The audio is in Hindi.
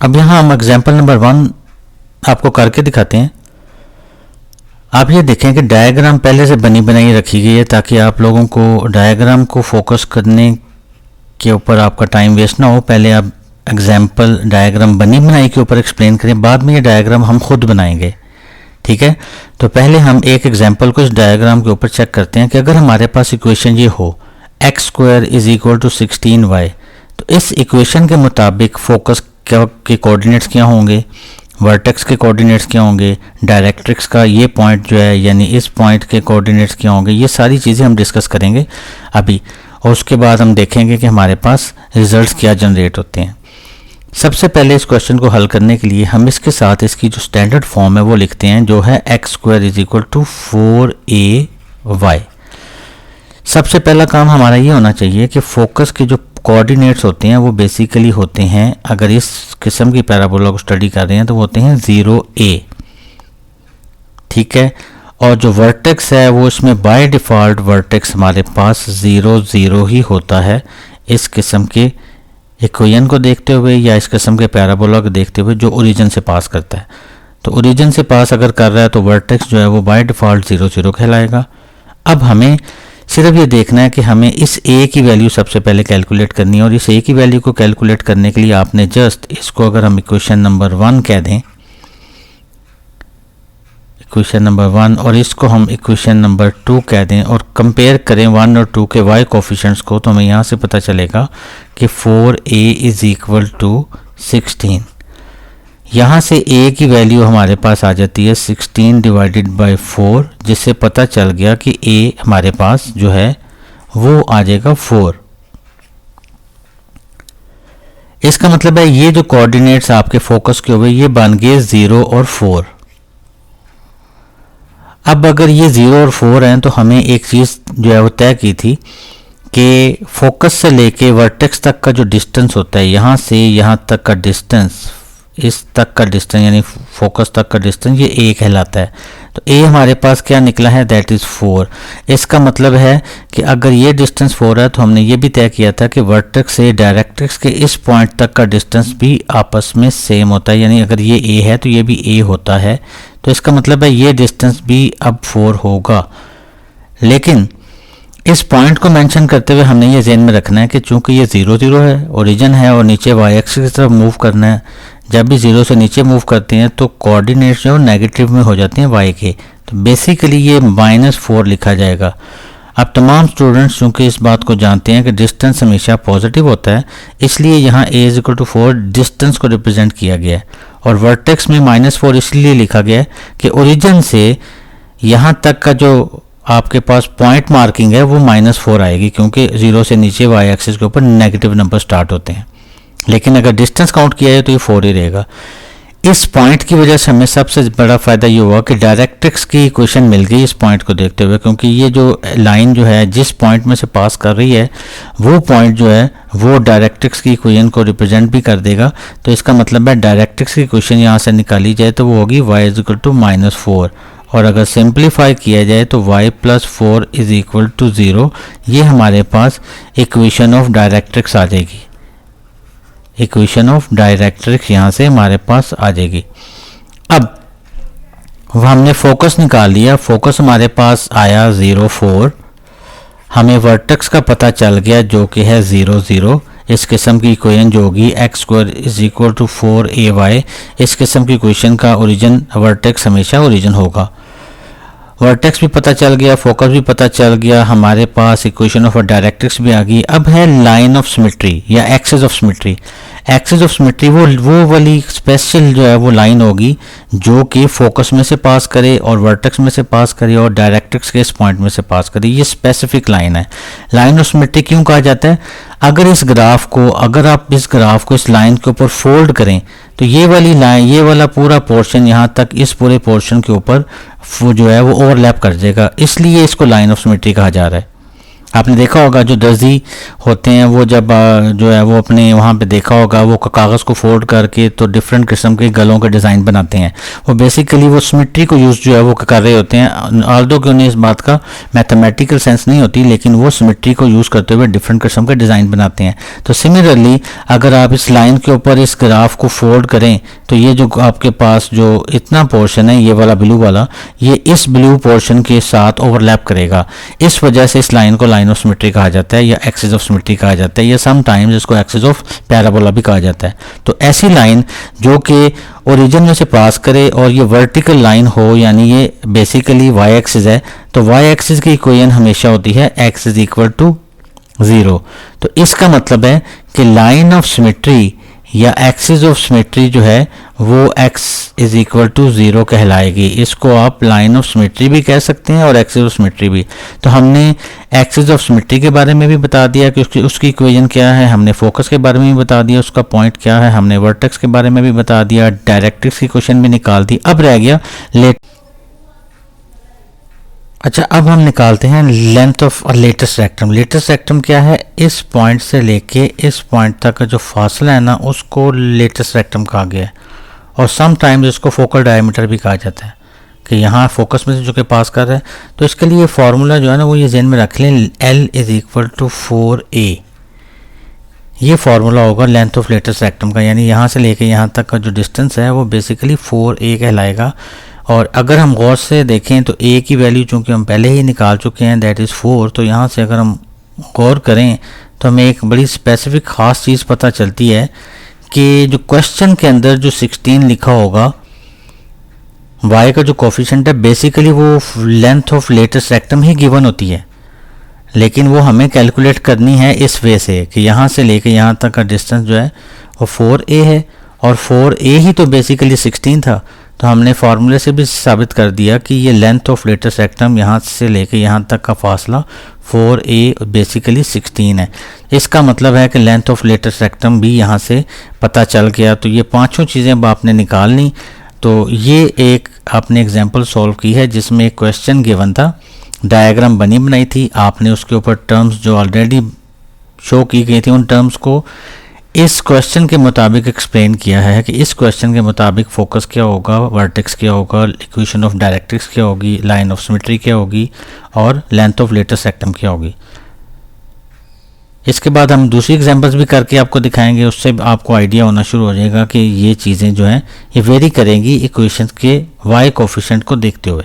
अब यहाँ हम एग्जाम्पल नंबर 1 आपको करके दिखाते हैं। आप ये देखें कि डायग्राम पहले से बनी बनाई रखी गई है ताकि आप लोगों को डायग्राम को फोकस करने के ऊपर आपका टाइम वेस्ट ना हो। पहले आप एग्जाम्पल डायग्राम बनी बनाई के ऊपर एक्सप्लेन करें, बाद में ये डायग्राम हम खुद बनाएंगे, ठीक है। तो पहले हम एक एग्जाम्पल को इस डायग्राम के ऊपर चेक करते हैं कि अगर हमारे पास इक्वेशन ये हो x² = 16y, तो इस इक्वेशन के मुताबिक फोकस के कोऑर्डिनेट्स क्या होंगे, वर्टेक्स के कोऑर्डिनेट्स क्या होंगे, डायरेक्ट्रिक्स का ये पॉइंट जो है यानी इस पॉइंट के कोऑर्डिनेट्स क्या होंगे, ये सारी चीज़ें हम डिस्कस करेंगे अभी। और उसके बाद हम देखेंगे कि हमारे पास रिजल्ट्स क्या जनरेट होते हैं। सबसे पहले इस क्वेश्चन को हल करने के लिए हम इसके साथ इसकी जो स्टैंडर्ड फॉर्म है वो लिखते हैं, जो है x² = 4ay। सबसे पहला काम हमारा ये होना चाहिए कि फोकस के जो कोऑर्डिनेट्स होते हैं वो बेसिकली होते हैं, अगर इस किस्म की पैराबोला को स्टडी कर रहे हैं तो वो होते हैं 0a, ठीक है। और जो वर्टेक्स है वो इसमें बाय डिफ़ॉल्ट वर्टेक्स हमारे पास 0 0 ही होता है, इस किस्म के इक्वेशन को देखते हुए या इस किस्म के पैराबोला को देखते हुए जो ओरिजिन से पास करता है। तो ओरिजिन से पास अगर कर रहा है तो वर्टेक्स जो है वो बाय डिफ़ॉल्ट 0 0 कहलाएगा। अब हमें सिर्फ ये देखना है कि हमें इस a की वैल्यू सबसे पहले कैलकुलेट करनी है, और इस a की वैल्यू को कैलकुलेट करने के लिए आपने जस्ट इसको अगर हम इक्वेशन नंबर 1 कह दें, इक्वेशन नंबर 1, और इसको हम इक्वेशन नंबर 2 कह दें और कंपेयर करें 1 और 2 के y कोफिशिएंट्स को, तो हमें यहाँ से पता चलेगा कि 4a = 16। यहाँ से a की वैल्यू हमारे पास आ जाती है 16 / 4, जिससे पता चल गया कि a हमारे पास जो है वो आ जाएगा 4। इसका मतलब है ये जो कोऑर्डिनेट्स आपके फोकस के हुए ये बन गए 0 और 4। अब अगर ये 0 और 4 हैं तो हमें एक चीज़ जो है वो तय की थी कि फोकस से लेके वर्टेक्स तक का जो डिस्टेंस होता है, यहाँ से यहाँ तक का डिस्टेंस, इस तक का डिस्टेंस यानी फोकस तक का डिस्टेंस, ये a कहलाता है। तो a हमारे पास क्या निकला है, दैट इज़ 4। इसका मतलब है कि अगर ये डिस्टेंस 4 है तो हमने ये भी तय किया था कि वर्टेक्स से डायरेक्ट्रिक्स के इस पॉइंट तक का डिस्टेंस भी आपस में सेम होता है, यानी अगर ये a है तो ये भी a होता है। तो इसका मतलब है ये डिस्टेंस भी अब 4 होगा। लेकिन इस पॉइंट को मेंशन करते हुए हमने ये ज़हन में रखना है कि चूंकि ये 0 0 है, ओरिजिन है और नीचे y एक्सिस की तरफ मूव करना है, जब भी 0 से नीचे मूव करते हैं तो कोऑर्डिनेट्स जो नेगेटिव में हो जाते हैं y के, तो बेसिकली ये -4 लिखा जाएगा। अब तमाम स्टूडेंट्स चूँकि इस बात को जानते हैं कि डिस्टेंस हमेशा पॉजिटिव होता है, इसलिए यहाँ a = 4 डिस्टेंस को रिप्रेजेंट किया गया है, और वर्टेक्स में -4 इसलिए लिखा गया है कि ओरिजिन से यहाँ तक का जो आपके पास पॉइंट मार्किंग है वो -4 आएगी, क्योंकि 0 से नीचे y एक्सिस के ऊपर नेगेटिव नंबर स्टार्ट होते हैं। लेकिन अगर डिस्टेंस काउंट किया है तो ये 4 ही रहेगा। इस पॉइंट की वजह से हमें सबसे बड़ा फ़ायदा ये हुआ कि डायरेक्ट्रिक्स की इक्वेशन मिल गई इस पॉइंट को देखते हुए, क्योंकि ये जो लाइन जो है जिस पॉइंट में से पास कर रही है वो पॉइंट जो है वो डायरेक्ट्रिक्स की इक्वेशन को रिप्रेजेंट भी कर देगा। तो इसका मतलब है डायरेक्ट्रिक्स की इक्वेशन यहाँ से निकाली जाए तो वो होगी y = -4, और अगर सिंप्लीफाई किया जाए तो y + 4 = 0। ये हमारे पास इक्वेशन ऑफ डायरेक्ट्रिक्स आ जाएगी, इक्वेशन ऑफ डायरेक्ट्रिक्स यहाँ से हमारे पास आ जाएगी। अब हमने फोकस निकाल लिया, फोकस हमारे पास आया 0 4, हमें वर्टेक्स का पता चल गया जो कि है 0 0। इस किस्म की इक्वेशन जो होगी x² = 4ay, इस किस्म की इक्वेशन का ओरिजिन वर्टेक्स हमेशा ओरिजिन होगा। वर्टेक्स भी पता चल गया, फोकस भी पता चल गया, हमारे पास इक्वेशन ऑफ डायरेक्ट्रिक्स भी आ गई। अब है लाइन ऑफ सिमेट्री या axis of symmetry. Axis of symmetry वो वाली स्पेशल जो है वो लाइन होगी जो कि फोकस में से पास करे और वर्टेक्स में से पास करे और डायरेक्ट्रिक्स के इस पॉइंट में से पास करे। ये स्पेसिफिक लाइन है। लाइन ऑफ सिमेट्री क्यों कहा जाता है? अगर आप इस ग्राफ को इस लाइन के ऊपर फोल्ड करें तो ये वाली लाइन, ये वाला पूरा पोर्शन यहाँ तक इस पूरे पोर्शन के ऊपर जो है वो ओवरलैप कर जाएगा, इसलिए इसको लाइन ऑफ सिमेट्री कहा जा रहा है। आपने देखा होगा जो दर्जी होते हैं वो जब जो है वो अपने वहाँ पे देखा होगा वो कागज़ को फोल्ड करके तो डिफरेंट किस्म के गलों के डिज़ाइन बनाते हैं। वो बेसिकली वो सिमेट्री को यूज़ जो है वो कर रहे होते हैं, ऑल्दो कि उन्हें इस बात का मैथमेटिकल सेंस नहीं होती, लेकिन वो सिमेट्री को यूज़ करते हुए डिफरेंट किस्म के डिज़ाइन बनाते हैं। तो सिमिलरली अगर आप इस लाइन के ऊपर इस ग्राफ को फोल्ड करें तो ये जो आपके पास जो इतना पोर्शन है ये वाला ब्लू वाला, ये इस ब्लू पोर्शन के साथ ओवरलैप करेगा। इस वजह से इस लाइन को लाइन ऑफ सिमेट्री कहा जाता है या एक्सिस ऑफ सिमेट्री कहा जाता है या समटाइम्स इसको एक्सिस ऑफ पैराबोला भी कहा जाता है। तो ऐसी लाइन जो कि ओरिजिन में से पास करे और ये वर्टिकल लाइन हो, यानी ये बेसिकली वाई एक्सिस है, तो वाई एक्सिस की इक्वेशन हमेशा होती है x इज इक्वल टू 0। तो इसका मतलब है कि लाइन ऑफ सिमेट्री या एक्सिस ऑफ सिमेट्री जो है वो x इज इक्वल टू 0 कहलाएगी। इसको आप लाइन ऑफ सिमेट्री भी कह सकते हैं और एक्सिस ऑफ सिमेट्री भी। तो हमने एक्सिस ऑफ सिमेट्री के बारे में भी बता दिया कि उसकी इक्वेशन क्या है, हमने फोकस के बारे में भी बता दिया उसका पॉइंट क्या है, हमने वर्टेक्स के बारे में भी बता दिया, डायरेक्ट्रिक्स की इक्वेशन भी निकाल दी। अब रह गया अच्छा, अब हम निकालते हैं length of latus rectum. Latus rectum क्या है? इस पॉइंट से लेके इस पॉइंट तक का जो फासला है ना उसको लेटेस्ट रेक्टम कहा गया है, और समटाइम्स इसको फोकल डायमीटर भी कहा जाता है कि यहाँ फोकस में से जो कि पास कर रहा है। तो इसके लिए फार्मूला जो है ना वो ये ज़हन में रख लें, L is equal to 4a। ये फार्मूला होगा लेंथ ऑफ लेटेस्ट रेक्टम का, यानी यहाँ से लेके यहाँ तक का जो डिस्टेंस है वो बेसिकली 4a कहलाएगा। और अगर हम गौर से देखें तो a की वैल्यू चूँकि हम पहले ही निकाल चुके हैं दैट इज़ 4, तो यहाँ से अगर हम गौर करें तो हमें एक बड़ी स्पेसिफिक ख़ास चीज़ पता चलती है कि जो क्वेश्चन के अंदर जो 16 लिखा होगा y का जो कोफिशिएंट है बेसिकली वो length of latus rectum he given होती है, लेकिन वो हमें कैलकुलेट करनी है इस वे से कि यहाँ से लेके यहाँ तक का डिस्टेंस जो है वो 4a है, और 4a ही तो बेसिकली 16 था। तो हमने फार्मूले से भी साबित कर दिया कि ये लेंथ ऑफ लेटेस्ट रेक्टम यहाँ से लेके यहाँ तक का फासला 4a बेसिकली 16 है। इसका मतलब है कि लेंथ ऑफ लेटेस्ट रेक्टम भी यहाँ से पता चल गया। तो ये पांचों चीज़ें अब आपने निकाल ली। तो ये एक आपने एग्जांपल सॉल्व की है जिसमें एक क्वेश्चन गिवन था, डायग्राम बनी बनाई थी, आपने उसके ऊपर टर्म्स जो ऑलरेडी शो की गई थी उन टर्म्स को इस क्वेश्चन के मुताबिक एक्सप्लेन किया है कि इस क्वेश्चन के मुताबिक फोकस क्या होगा, वर्टेक्स क्या होगा, इक्वेशन ऑफ डायरेक्ट्रिक्स क्या होगी, लाइन ऑफ सिमेट्री क्या होगी और लेंथ ऑफ लेटेस्ट रेक्टम क्या होगी। इसके बाद हम दूसरी एग्जांपल्स भी करके आपको दिखाएंगे, उससे आपको आइडिया होना शुरू हो जाएगा कि ये चीज़ें जो हैं ये वेरी करेंगी इक्वेशंस के y कोफिशिएंट को देखते हुए।